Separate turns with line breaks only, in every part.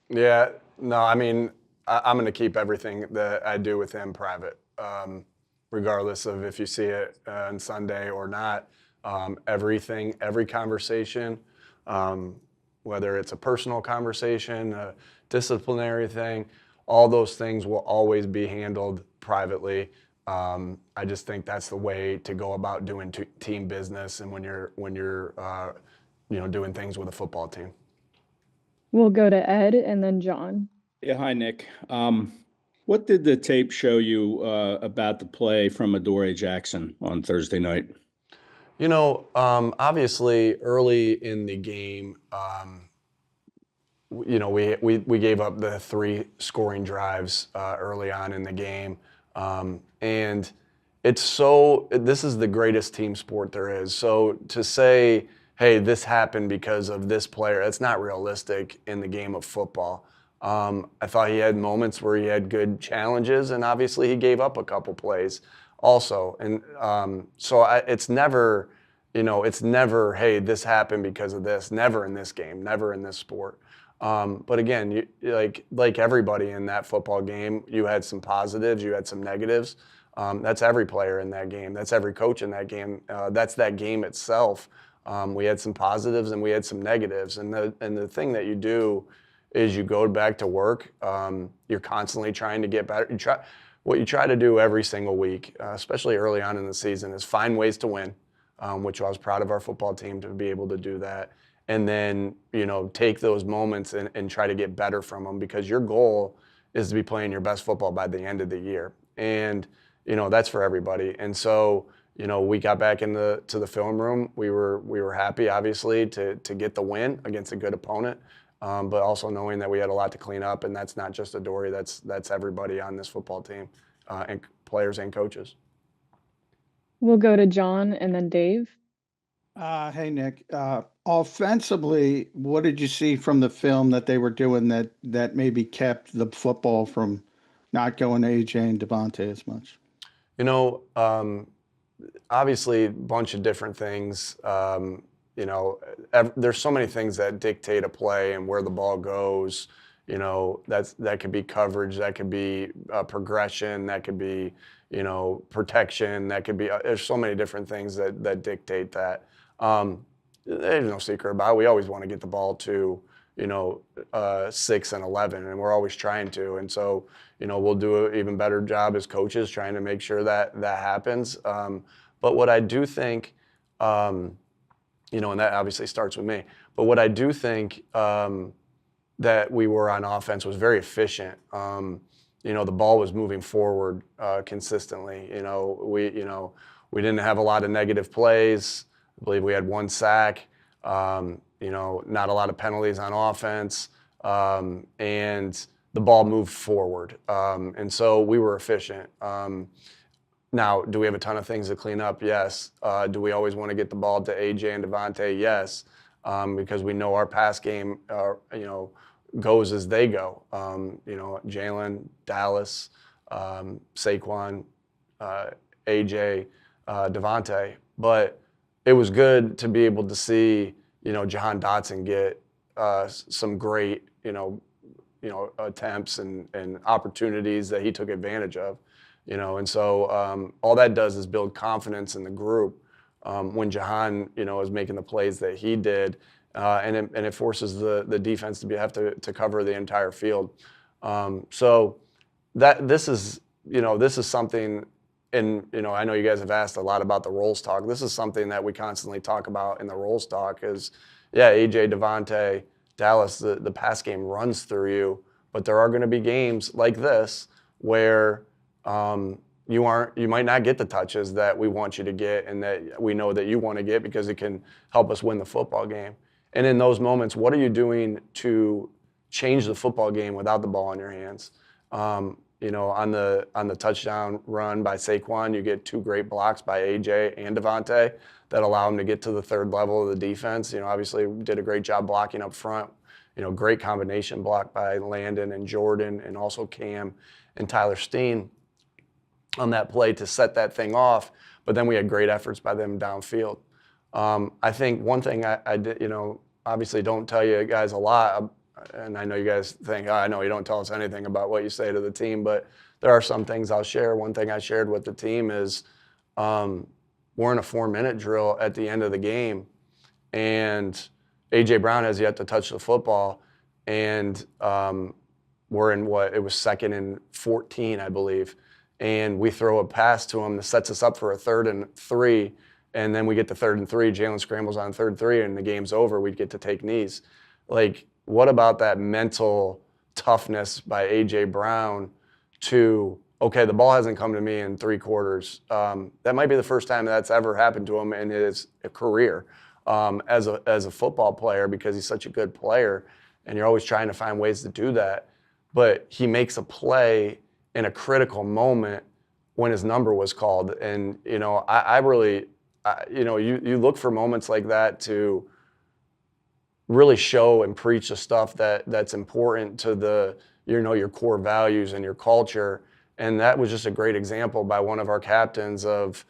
Yeah, no, I mean, I'm going to keep everything that I do with him private, regardless of if you see it on Sunday or not. Everything, every conversation, um, whether it's a personal conversation, a disciplinary thing, all those things will always be handled privately. I just think that's the way to go about doing team business, and when you're doing things with a football team.
We'll go to Ed and then John.
Yeah, hi, Nick. What did the tape show you about the play from Adoree Jackson on Thursday night?
Obviously, early in the game, we gave up the three scoring drives early on in the game, and this is the greatest team sport there is. So to say, hey, this happened because of this player, that's not realistic in the game of football. I thought he had moments where he had good challenges, and obviously he gave up a couple plays also. And it's never, hey, this happened because of this. Never in this game, never in this sport. But again, like everybody in that football game, you had some positives, you had some negatives. That's every player in that game. That's every coach in that game. That's that game itself. We had some positives and we had some negatives. And the thing that you do is you go back to work. You're constantly trying to get better. What you try to do every single week, especially early on in the season, is find ways to win, which I was proud of our football team to be able to do that. And then, take those moments and try to get better from them, because your goal is to be playing your best football by the end of the year. And, that's for everybody. And so, we got back to the film room. We were happy, obviously, to get the win against a good opponent, but also knowing that we had a lot to clean up, and that's not just Adoree, that's everybody on this football team, and players and coaches.
We'll go to John and then Dave.
Hey, Nick. Offensively, what did you see from the film that they were doing that maybe kept the football from not going to AJ and Devontae as much?
Obviously, a bunch of different things. There's so many things that dictate a play and where the ball goes. That could be coverage, that could be progression, that could be protection, that could be. There's so many different things that dictate that. There's no secret about it. We always want to get the ball to 6 and 11, and we're always trying to. And so we'll do an even better job as coaches trying to make sure that happens. But what I do think, and that obviously starts with me. But what I do think that we were on offense was very efficient. The ball was moving forward consistently. We didn't have a lot of negative plays. I believe we had one sack. Not a lot of penalties on offense, and the ball moved forward. And so we were efficient. Now, do we have a ton of things to clean up? Yes. Do we always want to get the ball to AJ and Devontae? Yes, because we know our pass game, goes as they go. Jalen, Dallas, Saquon, AJ, Devontae. But it was good to be able to see, Jahan Dotson get some great, attempts and opportunities that he took advantage of. And so all that does is build confidence in the group when Jahan, is making the plays that he did, and it forces the defense to have to cover the entire field. So this is something, and I know you guys have asked a lot about the roles talk. This is something that we constantly talk about in the roles talk. Is AJ, Devontae, Dallas, the pass game runs through you, but there are going to be games like this where you might not get the touches that we want you to get and that we know that you want to get, because it can help us win the football game. And in those moments, what are you doing to change the football game without the ball in your hands? On the touchdown run by Saquon, you get two great blocks by AJ and Devontae that allow him to get to the third level of the defense. Obviously did a great job blocking up front. Great combination block by Landon and Jordan, and also Cam and Tyler Steen on that play to set that thing off. But then we had great efforts by them downfield. I think one thing I did, obviously don't tell you guys a lot and I know you guys think, oh, I know you don't tell us anything about what you say to the team, but there are some things I'll share. One thing I shared with the team is we're in a 4-minute drill at the end of the game, and A.J. Brown has yet to touch the football, and we're in it was 2nd and 14, I believe, and we throw a pass to him that sets us up for a 3rd and 3, and then we get to 3rd and 3. Jalen scrambles on 3rd and 3, and the game's over. We'd get to take knees. Like, what about that mental toughness by A.J. Brown to, okay, the ball hasn't come to me in 3 quarters. That might be the first time that's ever happened to him in his career as a football player, because he's such a good player, and you're always trying to find ways to do that. But he makes a play in a critical moment when his number was called. And, I really, you look for moments like that to really show and preach the stuff that's important to your core values and your culture. And that was just a great example by one of our captains of,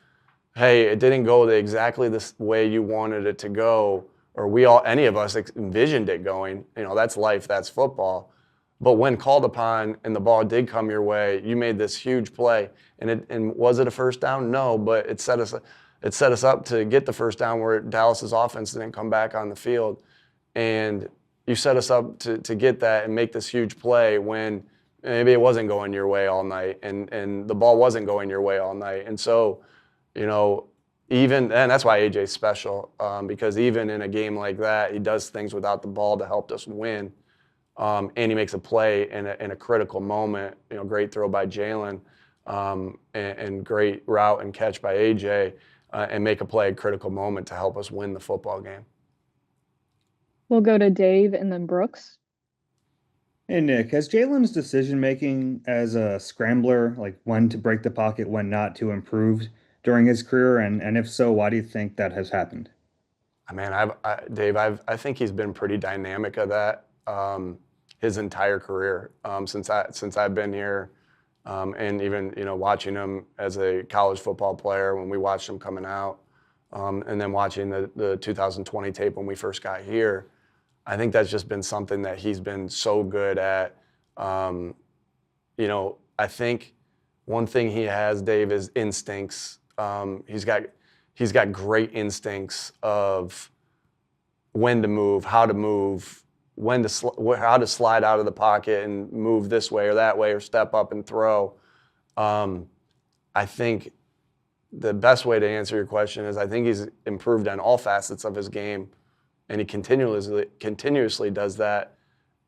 hey, it didn't go exactly the way you wanted it to go, or any of us envisioned it going. That's life, that's football. But when called upon and the ball did come your way, you made this huge play. And was it a first down? No, but it set us up to get the first down where Dallas's offense didn't come back on the field. And you set us up to get that and make this huge play when maybe it wasn't going your way all night, and the ball wasn't going your way all night. And so, and that's why AJ's special, because even in a game like that, he does things without the ball to help us win. And he makes a play in a critical moment. Great throw by Jalen, and great route and catch by AJ, and make a play at a critical moment to help us win the football game.
We'll go to Dave and then Brooks.
Hey, Nick, has Jalen's decision-making as a scrambler, like when to break the pocket, when not, to improved during his career? And if so, why do you think that has happened?
Dave, I think he's been pretty dynamic of that his entire career since I've been here, and even watching him as a college football player when we watched him coming out, and then watching the 2020 tape when we first got here. I think that's just been something that he's been so good at. I think one thing he has, Dave, is instincts. He's got great instincts of when to move, how to move, how to slide out of the pocket and move this way or that way, or step up and throw. I think the best way to answer your question is I think he's improved on all facets of his game, and he continuously does that,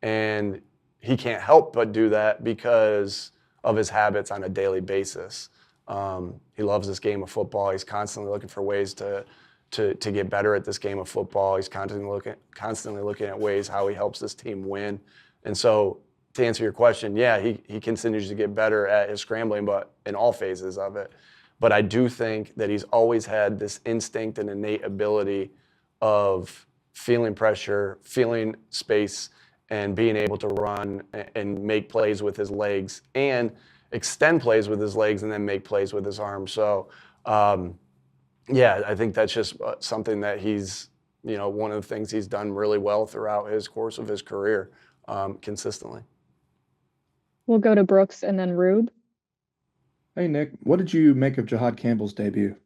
and he can't help but do that because of his habits on a daily basis. He loves this game of football. He's constantly looking for ways to get better at this game of football. He's constantly looking at ways how he helps this team win. And so, to answer your question, yeah, he continues to get better at his scrambling, but in all phases of it. But I do think that he's always had this instinct and innate ability of feeling pressure, feeling space, and being able to run and make plays with his legs, and extend plays with his legs, and then make plays with his arms. So, yeah, I think that's just something that he's, one of the things he's done really well throughout his course of his career, consistently.
We'll go to Brooks and then Rube.
Hey, Nick, what did you make of Jahad Campbell's debut?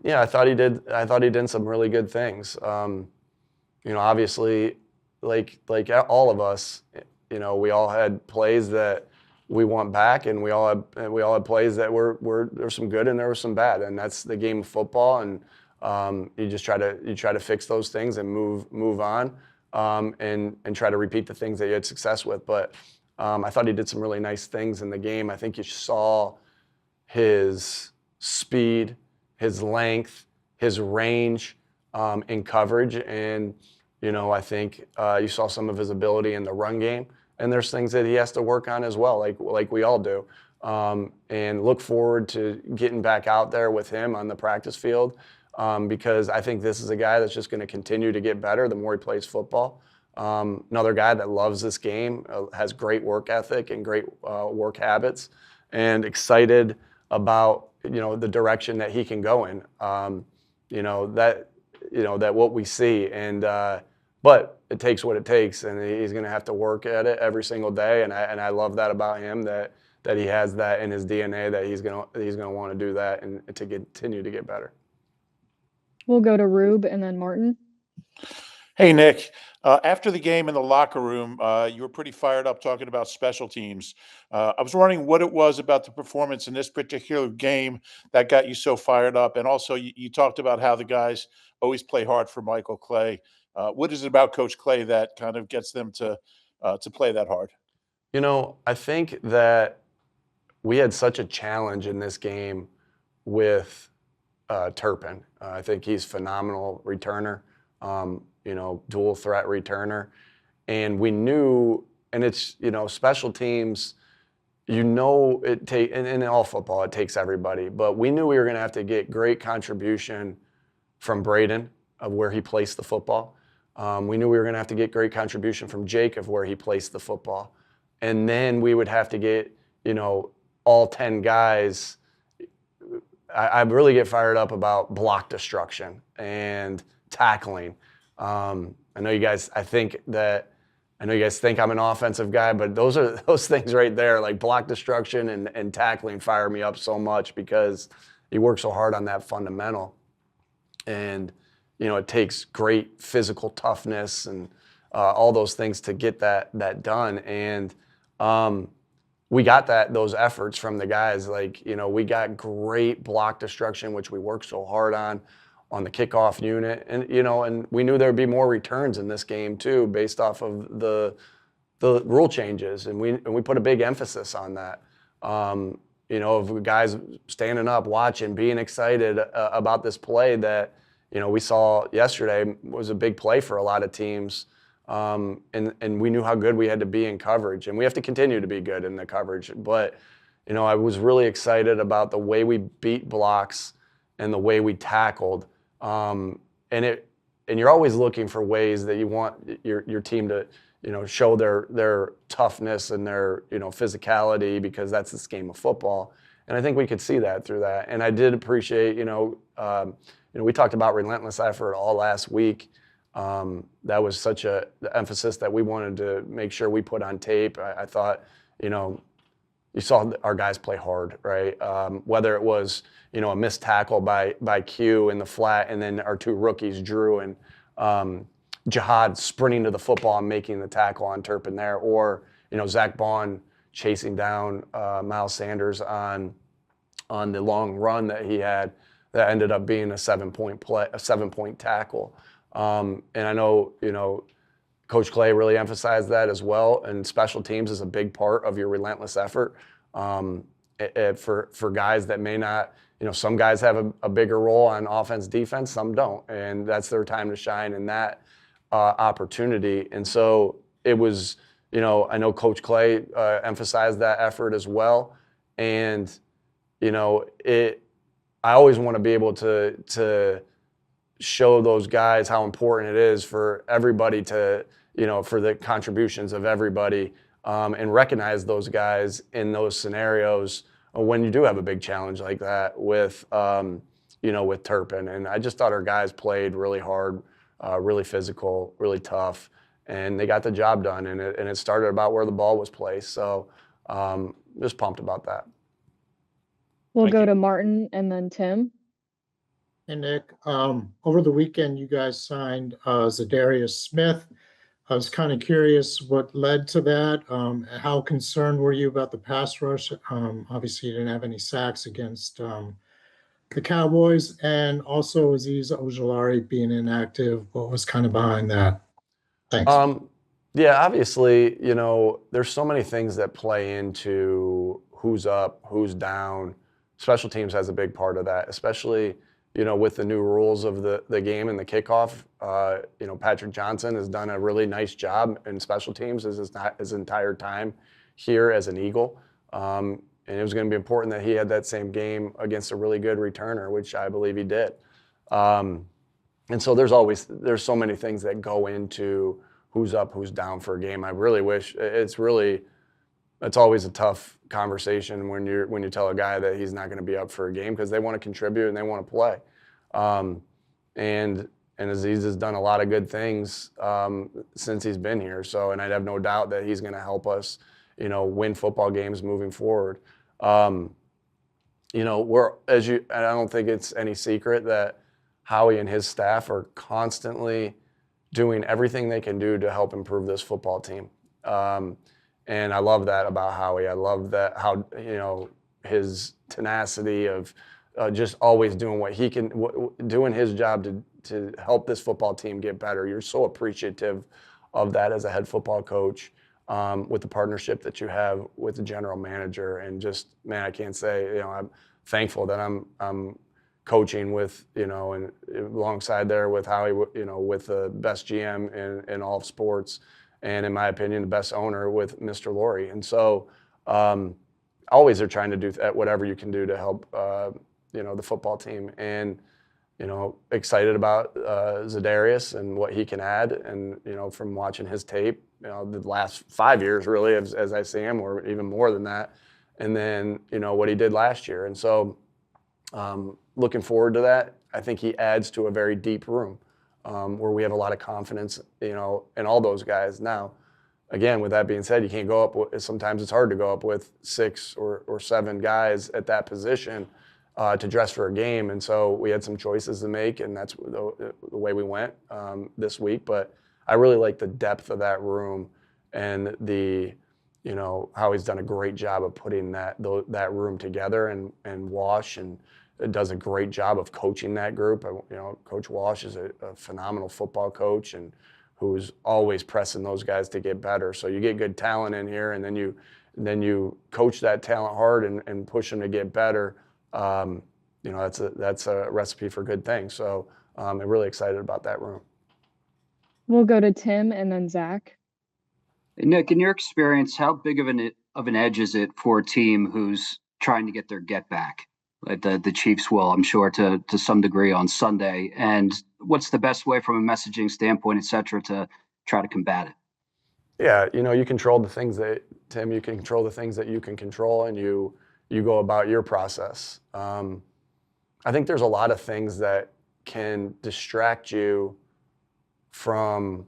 Yeah, I thought he did some really good things. Obviously, like all of us, we all had plays that we want back, and we all had plays that were there was some good and there was some bad, and that's the game of football. And you just try to fix those things and move on, and try to repeat the things that you had success with. But I thought he did some really nice things in the game. I think you saw his speed, his length, his range in coverage, and I think you saw some of his ability in the run game. And there's things that he has to work on as well, like we all do. And look forward to getting back out there with him on the practice field, because I think this is a guy that's just going to continue to get better the more he plays football. Another guy that loves this game, has great work ethic and great work habits, and excited about the direction that he can go in. That what we see, and but it takes what it takes, and he's going to have to work at it every single day. And I love that about him, that he has that in his DNA, that he's going to want to do that and to continue to get better.
We'll go to Rube and then Martin.
Hey, Nick. After the game in the locker room, you were pretty fired up talking about special teams. I was wondering what it was about the performance in this particular game that got you so fired up. And also, you talked about how the guys always play hard for Michael Clay. What is it about Coach Clay that kind of gets them to play that hard?
You know, I think that we had such a challenge in this game with Turpin. I think he's phenomenal returner. You know, dual threat returner. And we knew, and it's, you know, special teams, you know, and in all football, it takes everybody. But we knew we were going to have to get great contribution from Braden of where he placed the football. We knew we were going to have to get great contribution from Jake of where he placed the football. And then we would have to get, you know, all 10 guys. I really get fired up about block destruction and tackling. I know you guys think I'm an offensive guy, but those things right there, like block destruction and tackling, fire me up so much because you work so hard on that fundamental. And, you know, it takes great physical toughness and all those things to get that done. And we got those efforts from the guys. Like, you know, we got great block destruction, which we worked so hard on the kickoff unit. And, you know, and we knew there'd be more returns in this game too, based off of the rule changes. And we put a big emphasis on that. You know, of guys standing up, watching, being excited about this play that, you know, we saw yesterday was a big play for a lot of teams. And we knew how good we had to be in coverage, and we have to continue to be good in the coverage. But, you know, I was really excited about the way we beat blocks and the way we tackled. And you're always looking for ways that you want your team to, you know, show their toughness and their, you know, physicality, because that's this game of football. And I think we could see that through that. And I did appreciate, we talked about relentless effort all last week. That was such the emphasis that we wanted to make sure we put on tape. I thought, you know, you saw our guys play hard, right? Whether it was, you know, a missed tackle by Q in the flat, and then our two rookies, Drew and Jihad, sprinting to the football and making the tackle on Turpin there, or, you know, Zach Bond chasing down Miles Sanders on the long run that he had that ended up being a 7-point tackle. And I know, you know, Coach Clay really emphasized that as well. And special teams is a big part of your relentless effort. For guys that may not, you know, some guys have a bigger role on offense, defense, some don't. And that's their time to shine in that opportunity. And so it was, you know, I know Coach Clay emphasized that effort as well. And, you know, I always want to be able to show those guys how important it is for everybody to, you know, for the contributions of everybody, and recognize those guys in those scenarios when you do have a big challenge like that with, you know, with Turpin. And I just thought our guys played really hard, really physical, really tough, and they got the job done. And it started about where the ball was placed. So just pumped about that.
We'll
Thank
go
you.
to Martin and then Tim.
Hey, Nick. Over the weekend, you guys signed Zadarius Smith. I was kind of curious what led to that. How concerned were you about the pass rush? Obviously, you didn't have any sacks against the Cowboys. And also, Azeez Ojulari being inactive, what was kind of behind that? Thanks.
Yeah, obviously, you know, there's so many things that play into who's up, who's down. Special teams has a big part of that, especially, you know, with the new rules of the game and the kickoff. You know, Patrick Johnson has done a really nice job in special teams his entire time here as an Eagle. And it was going to be important that he had that same game against a really good returner, which I believe he did. And so there's so many things that go into who's up, who's down for a game. I really wish it's always a tough conversation when you tell a guy that he's not going to be up for a game, because they want to contribute and they want to play. And and Aziz has done a lot of good things since he's been here. So, and I have no doubt that he's going to help us, win football games moving forward. And I don't think it's any secret that Howie and his staff are constantly doing everything they can do to help improve this football team. And I love that about Howie. I love that how, his tenacity of just always doing what he can, doing his job to help this football team get better. You're so appreciative of that as a head football coach, with the partnership that you have with the general manager. And just, man, I can't say, I'm thankful that I'm coaching with, and alongside there with Howie, with the best GM in all of sports, and in my opinion, the best owner with Mr. Laurie. And so always they're trying to do whatever you can do to help, the football team. And, excited about Zadarius and what he can add. And, from watching his tape, the last 5 years really, as I see him, or even more than that. And then, what he did last year. And so looking forward to that. I think he adds to a very deep room where we have a lot of confidence, in all those guys. Now, again, with that being said, you can't go up sometimes it's hard to go up with 6 or 7 guys at that position to dress for a game. And so we had some choices to make, and that's the way we went this week. But I really like the depth of that room and how he's done a great job of putting that room together, and Wash and does a great job of coaching that group. Coach Wash is a phenomenal football coach, and who's always pressing those guys to get better. So you get good talent in here, and then you coach that talent hard and push them to get better. That's a recipe for good things. So I'm really excited about that room.
We'll go to Tim and then Zach.
Nick, in your experience, how big of an edge is it for a team who's trying to get their get back, like the Chiefs will, I'm sure, to some degree on Sunday? And what's the best way from a messaging standpoint, et cetera, to try to combat it?
Yeah, you control the things that, Tim, you can control the things that you can control, and you go about your process. I think there's a lot of things that can distract you from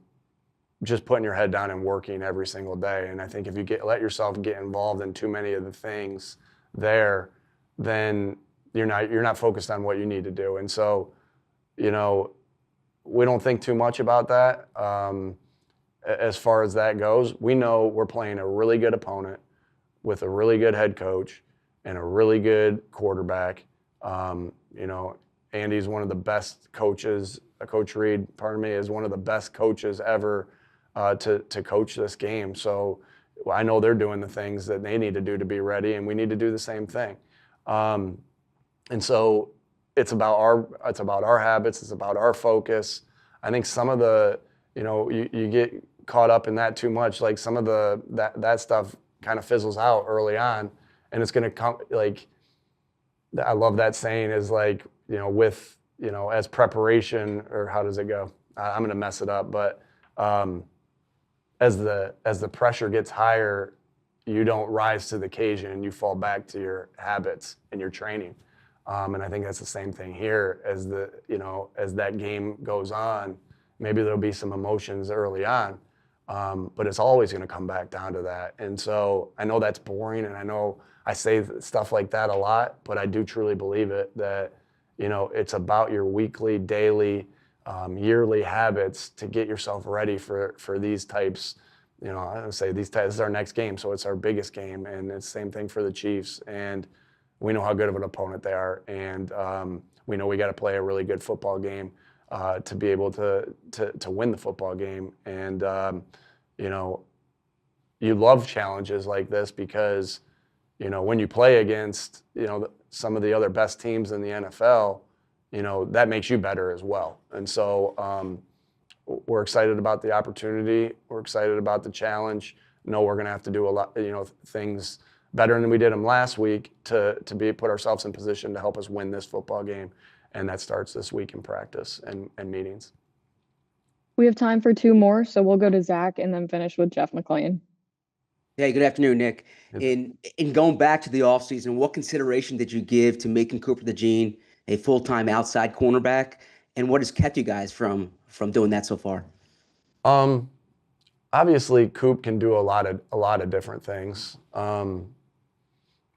just putting your head down and working every single day. And I think if you let yourself get involved in too many of the things there, then you're not focused on what you need to do. And so, we don't think too much about that. As far as that goes, we know we're playing a really good opponent with a really good head coach and a really good quarterback. Andy's one of the best coaches. Coach Reed, is one of the best coaches ever to coach this game. So I know they're doing the things that they need to do to be ready, and we need to do the same thing. And so it's about our habits. It's about our focus. I think some of the, you get caught up in that too much. Like some of that stuff kind of fizzles out early on, and it's going to come. Like, I love that saying is like, with, as preparation, or how does it go? I'm going to mess it up, but as the pressure gets higher, you don't rise to the occasion, and you fall back to your habits and your training. And I think that's the same thing here. As that game goes on, maybe there'll be some emotions early on, but it's always going to come back down to that. And so I know that's boring, and I know I say stuff like that a lot, but I do truly believe it, that it's about your weekly, daily, yearly habits to get yourself ready for these types. I would say this is our next game, so it's our biggest game, and it's the same thing for the Chiefs. And we know how good of an opponent they are, and we know we got to play a really good football game to be able to win the football game. And you love challenges like this because when you play against some of the other best teams in the NFL, that makes you better as well. And so we're excited about the opportunity. We're excited about the challenge. We're going to have to do a lot, things better than we did them last week to put ourselves in position to help us win this football game. And that starts this week in practice and meetings.
We have time for 2 more, so we'll go to Zach and then finish with Jeff McLean.
Hey, good afternoon, Nick. In going back to the offseason, what consideration did you give to making Cooper DeJean a full-time outside cornerback? and what has kept you guys from doing that so far?
Obviously, Coop can do a lot of different things.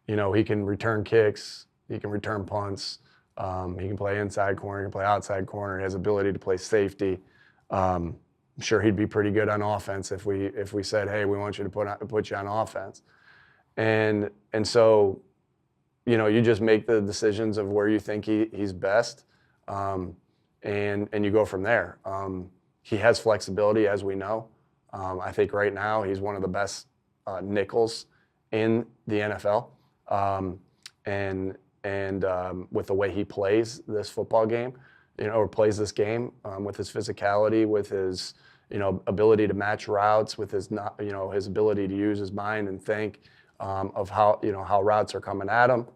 He can return kicks, he can return punts, he can play inside corner, he can play outside corner. He has ability to play safety. I'm sure he'd be pretty good on offense if we said, hey, we want you to put you on offense. And so, you just make the decisions of where you think he's best, and you go from there. He has flexibility, as we know. I think right now he's one of the best nickels in the NFL, and with the way he plays this football game, or plays this game, with his physicality, with his ability to match routes, with his his ability to use his mind and think of how routes are coming at him,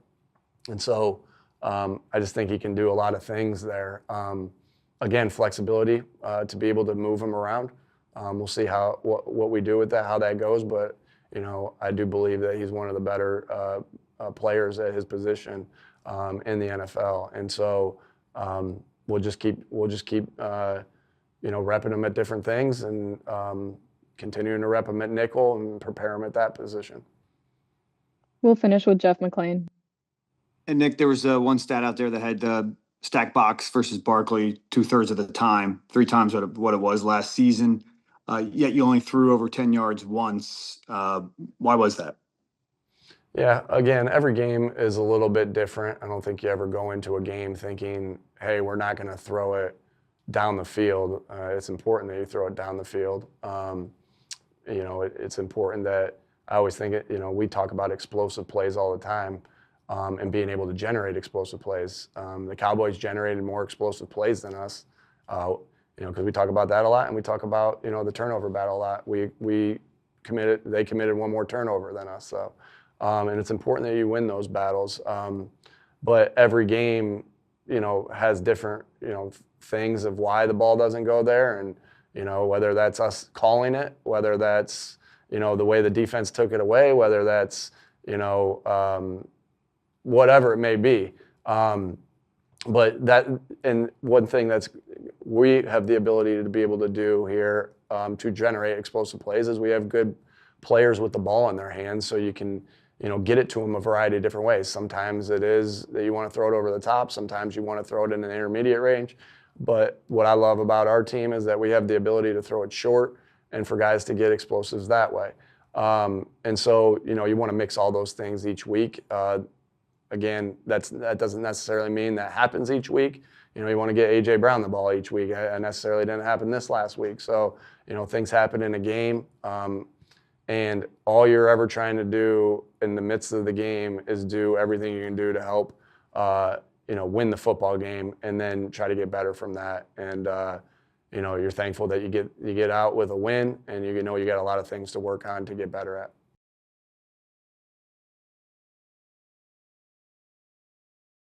and so I just think he can do a lot of things there. Again, flexibility to be able to move him around. We'll see what we do with that, how that goes. But I do believe that he's one of the better players at his position in the NFL, and so we'll just keep repping him at different things and continuing to rep him at nickel and prepare him at that position.
We'll finish with Jeff McLean.
And Nick, there was one stat out there that had stack box versus Barkley 2/3 of the time, 3 times what it was last season. Yet you only threw over 10 yards once. Why was that?
Yeah, again, every game is a little bit different. I don't think you ever go into a game thinking, hey, we're not going to throw it down the field. It's important that you throw it down the field. It's important that I always think we talk about explosive plays all the time, and being able to generate explosive plays. The Cowboys generated more explosive plays than us, because we talk about that a lot, and we talk about the turnover battle a lot. They committed one more turnover than us, so and it's important that you win those battles. But every game, has different things of why the ball doesn't go there, and whether that's us calling it, whether that's the way the defense took it away, whether that's whatever it may be. But one thing we have the ability to be able to do here to generate explosive plays is we have good players with the ball in their hands, so you can get it to them a variety of different ways. Sometimes it is that you want to throw it over the top. Sometimes you want to throw it in an intermediate range. But what I love about our team is that we have the ability to throw it short and for guys to get explosives that way. And so you want to mix all those things each week. Again, that doesn't necessarily mean that happens each week. You want to get A.J. Brown the ball each week. It necessarily didn't happen this last week. So, things happen in a game. And all you're ever trying to do in the midst of the game is do everything you can do to help, win the football game, and then try to get better from that. And, you're thankful that you get out with a win, and you got a lot of things to work on to get better at.